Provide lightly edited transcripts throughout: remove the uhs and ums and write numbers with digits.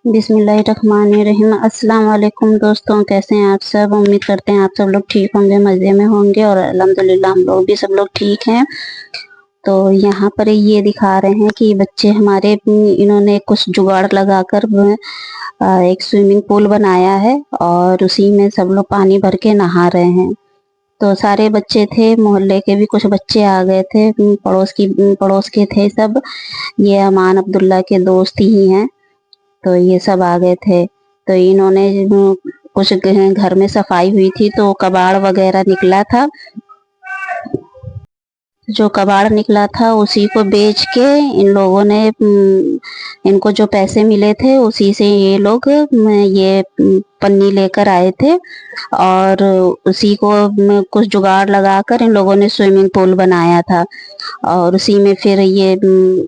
बिस्मिल्लाहिर्रहमानिर्रहीम। अस्सलाम वालेकुम दोस्तों, कैसे हैं आप सब। उम्मीद करते हैं आप सब लोग ठीक होंगे, मज़े में होंगे और अल्हम्दुलिल्लाह हम लोग भी सब लोग ठीक हैं। तो यहाँ पर ये दिखा रहे हैं कि बच्चे हमारे इन्होंने कुछ जुगाड़ लगाकर एक स्विमिंग पूल बनाया है और उसी में सब लोग पानी भर के नहा रहे हैं। तो सारे बच्चे थे, मोहल्ले के भी कुछ बच्चे आ गए थे, पड़ोस के थे सब। ये अमान अब्दुल्ला के दोस्त ही हैं, तो ये सब आ गए थे। तो इन्होंने कुछ घर में सफाई हुई थी तो कबाड़ वगैरह निकला था, जो कबाड़ निकला था उसी को बेच के इन लोगों ने इनको जो पैसे मिले थे उसी से ये लोग ये पन्नी लेकर आए थे और उसी को कुछ जुगाड़ लगाकर इन लोगों ने स्विमिंग पूल बनाया था। और उसी में फिर ये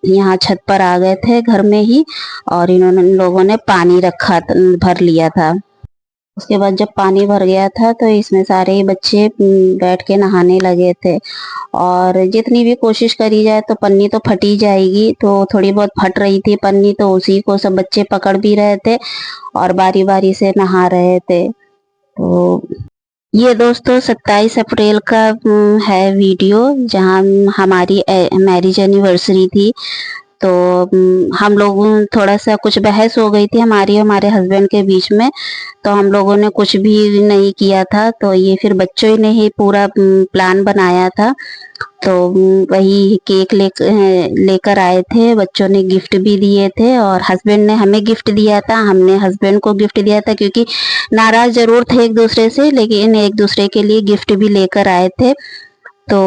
यहाँ छत पर आ गए थे घर में ही, और इन लोगों ने पानी रखा भर लिया था। उसके बाद जब पानी भर गया था तो इसमें सारे ही बच्चे बैठ के नहाने लगे थे। और जितनी भी कोशिश करी जाए तो पन्नी तो फटी जाएगी, तो थोड़ी बहुत फट रही थी पन्नी, तो उसी को सब बच्चे पकड़ भी रहे थे और बारी बारी से नहा रहे थे। तो ये दोस्तों 27 अप्रैल का है वीडियो, जहाँ हमारी मैरिज एनिवर्सरी थी। तो हम लोग थोड़ा सा कुछ बहस हो गई थी हमारी हमारे हस्बैंड के बीच में, तो हम लोगों ने कुछ भी नहीं किया था। तो ये फिर बच्चों ने ही पूरा प्लान बनाया था। तो वही केक लेकर आए थे, बच्चों ने गिफ्ट भी दिए थे और हस्बैंड ने हमें गिफ्ट दिया था, हमने हस्बैंड को गिफ्ट दिया था, क्योंकि नाराज जरूर थे एक दूसरे से लेकिन एक दूसरे के लिए गिफ्ट भी लेकर आए थे। तो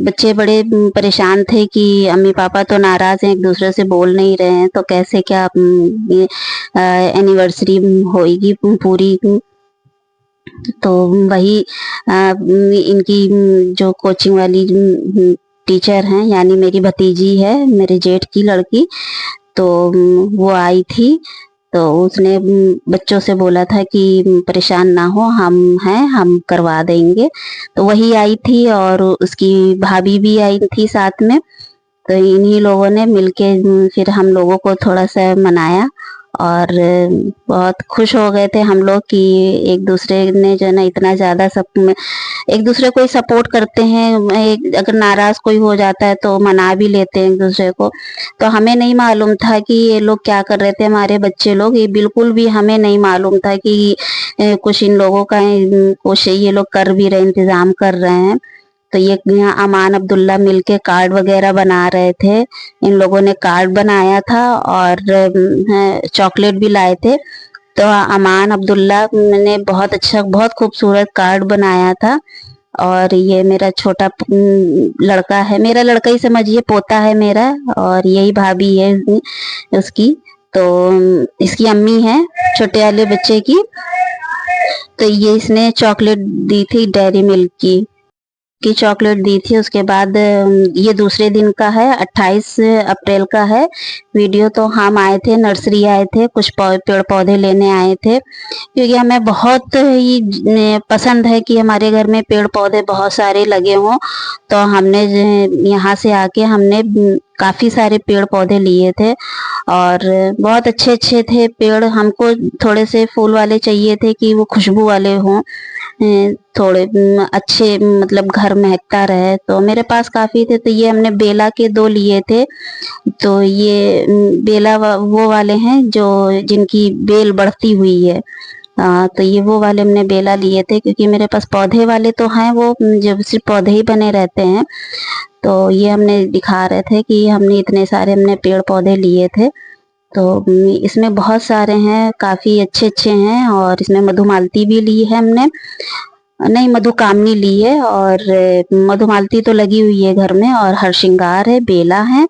बच्चे बड़े परेशान थे कि अम्मी पापा तो नाराज हैं, एक दूसरे से बोल नहीं रहे हैं, तो कैसे क्या एनिवर्सरी होएगी पूरी। तो वही इनकी जो कोचिंग वाली टीचर हैं, यानी मेरी भतीजी है, मेरे जेठ की लड़की, तो वो आई थी। तो उसने बच्चों से बोला था कि परेशान ना हो, हम हैं, हम करवा देंगे। तो वही आई थी और उसकी भाभी भी आई थी साथ में। तो इन्हीं लोगों ने मिलके फिर हम लोगों को थोड़ा सा मनाया और बहुत खुश हो गए थे हम लोग कि एक दूसरे ने जो है ना इतना ज़्यादा सब एक दूसरे को ही सपोर्ट करते हैं। अगर नाराज कोई हो जाता है तो मना भी लेते हैं एक दूसरे को। तो हमें नहीं मालूम था कि ये लोग क्या कर रहे थे, हमारे बच्चे लोग, ये बिल्कुल भी हमें नहीं मालूम था कि कुछ इन लोगों का कुछ ये लोग कर भी रहे, इंतजाम कर रहे हैं। तो ये यहाँ अमान अब्दुल्ला मिलके कार्ड वगैरह बना रहे थे, इन लोगों ने कार्ड बनाया था और चॉकलेट भी लाए थे। तो अमान अब्दुल्ला ने बहुत अच्छा, बहुत खूबसूरत कार्ड बनाया था। और ये मेरा छोटा लड़का है, मेरा लड़का ही समझिए, पोता है मेरा, और यही भाभी है उसकी। तो इसकी अम्मी है छोटे वाले बच्चे की। तो ये इसने चॉकलेट दी थी डेयरी मिल्क की चॉकलेट दी थी। उसके बाद ये दूसरे दिन का है, 28 अप्रैल का है वीडियो। तो हम आए थे, नर्सरी आए थे, कुछ पेड़ पौधे लेने आए थे, क्योंकि हमें बहुत ही पसंद है कि हमारे घर में पेड़ पौधे बहुत सारे लगे हों। तो हमने यहाँ से आके हमने काफ़ी सारे पेड़ पौधे लिए थे और बहुत अच्छे अच्छे थे पेड़। हमको थोड़े से फूल वाले चाहिए थे कि वो खुशबू वाले हों, थोड़े अच्छे, मतलब घर महकता रहे। तो मेरे पास काफ़ी थे, तो ये हमने बेला के 2 लिए थे। तो ये बेला वो वाले हैं जो जिनकी बेल बढ़ती हुई है। तो ये वो वाले हमने बेला लिए थे, क्योंकि मेरे पास पौधे वाले तो हैं, वो जब सिर्फ पौधे ही बने रहते हैं। तो ये हमने दिखा रहे थे कि हमने इतने सारे हमने पेड़ पौधे लिए थे। तो इसमें बहुत सारे हैं, काफ़ी अच्छे अच्छे हैं। और इसमें मधुमालती भी ली है हमने, नहीं मधुकामनी ली है, और मधुमालती तो लगी हुई है घर में, और हरसिंगार है, बेला है,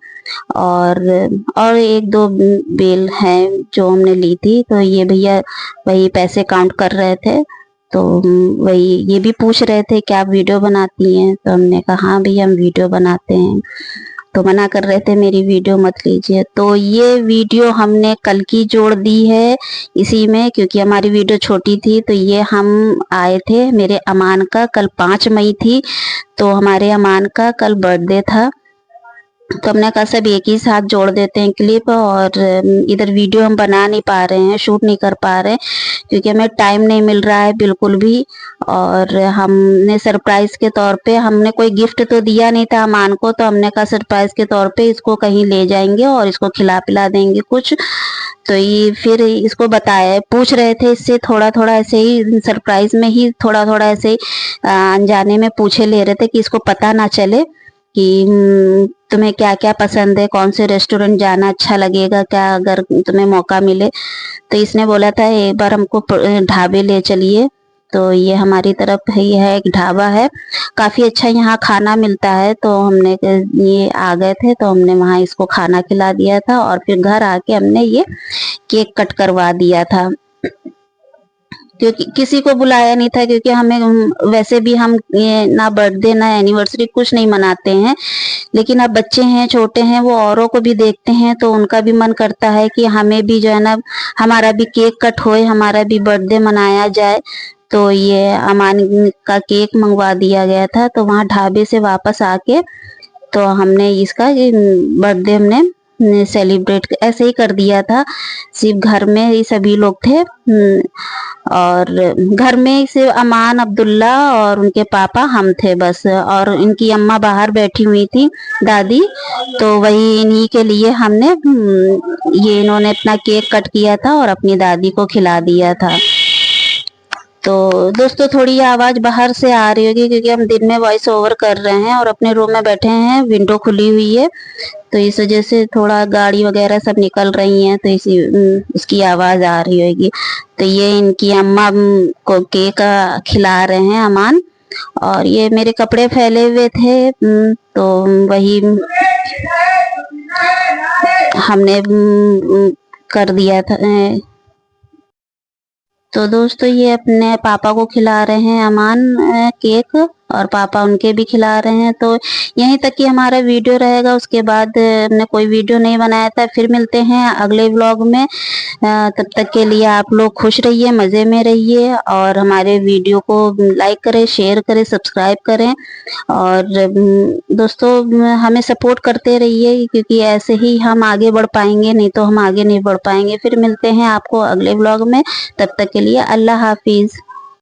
और एक दो बेल हैं जो हमने ली थी। तो ये भैया वही पैसे काउंट कर रहे थे। तो वही ये भी पूछ रहे थे कि आप वीडियो बनाती हैं, तो हमने कहा हाँ भैया हम वीडियो बनाते हैं। तो मना कर रहे थे मेरी वीडियो मत लीजिए। तो ये वीडियो हमने कल की जोड़ दी है इसी में, क्योंकि हमारी वीडियो छोटी थी। तो ये हम आए थे, मेरे अमान का कल 5 मई थी, तो हमारे अमान का कल बर्थडे था। तो हमने कहा सब एक ही साथ जोड़ देते हैं क्लिप, और इधर वीडियो हम बना नहीं पा रहे हैं, शूट नहीं कर पा रहे हैं क्योंकि हमें टाइम नहीं मिल रहा है बिल्कुल भी। और हमने सरप्राइज के तौर पे, हमने कोई गिफ्ट तो दिया नहीं था अमान को, तो हमने कहा सरप्राइज के तौर पे इसको कहीं ले जाएंगे और इसको खिला पिला देंगे कुछ। तो ये फिर इसको बताया, पूछ रहे थे इससे थोड़ा थोड़ा ऐसे ही सरप्राइज में ही थोड़ा थोड़ा ऐसे ही अनजाने में पूछे ले रहे थे कि इसको पता ना चले कि तुम्हें क्या क्या पसंद है, कौन से रेस्टोरेंट जाना अच्छा लगेगा क्या अगर तुम्हें मौका मिले। तो इसने बोला था एक बार हमको ढाबे ले चलिए। तो ये हमारी तरफ है, ये है एक ढाबा है, काफी अच्छा यहाँ खाना मिलता है। तो हमने ये आ गए थे तो हमने वहाँ इसको खाना खिला दिया था और फिर घर आके हमने ये केक कट करवा दिया था, क्योंकि किसी को बुलाया नहीं था, क्योंकि हमें वैसे भी हम ये ना बर्थडे ना एनिवर्सरी कुछ नहीं मनाते हैं। लेकिन अब बच्चे हैं, छोटे हैं, वो औरों को भी देखते हैं तो उनका भी मन करता है कि हमें भी जो है ना, हमारा भी केक कट होए, हमारा भी बर्थडे मनाया जाए। तो ये अमान का केक मंगवा दिया गया था। तो वहाँ ढाबे से वापस आके तो हमने इसका बर्थडे हमने सेलिब्रेट ऐसे ही कर दिया था। सिर्फ घर में ही सभी लोग थे, और घर में सिर्फ अमान, अब्दुल्ला और उनके पापा, हम थे बस। और इनकी अम्मा बाहर बैठी हुई थी, दादी। तो वही इन्हीं के लिए हमने ये इन्होंने अपना केक कट किया था और अपनी दादी को खिला दिया था। तो दोस्तों थोड़ी आवाज बाहर से आ रही होगी क्योंकि हम दिन में वॉइस ओवर कर रहे हैं और अपने रूम में बैठे हैं, विंडो खुली हुई है, तो इस वजह से थोड़ा गाड़ी वगैरह सब निकल रही हैं, तो इसी उसकी आवाज आ रही होगी। तो ये इनकी अम्मा को केक खिला रहे हैं अमान। और ये मेरे कपड़े फैले हुए थे, तो वही हमने कर दिया था। तो दोस्तों ये अपने पापा को खिला रहे हैं अमान केक, और पापा उनके भी खिला रहे हैं। तो यहीं तक कि हमारा वीडियो रहेगा, उसके बाद हमने कोई वीडियो नहीं बनाया था। फिर मिलते हैं अगले व्लॉग में। तब तक के लिए आप लोग खुश रहिए, मज़े में रहिए, और हमारे वीडियो को लाइक करें, शेयर करें, सब्सक्राइब करें। और दोस्तों हमें सपोर्ट करते रहिए, क्योंकि ऐसे ही हम आगे बढ़ पाएंगे, नहीं तो हम आगे नहीं बढ़ पाएंगे। फिर मिलते हैं आपको अगले व्लॉग में। तब तक के लिए अल्लाह हाफिज़।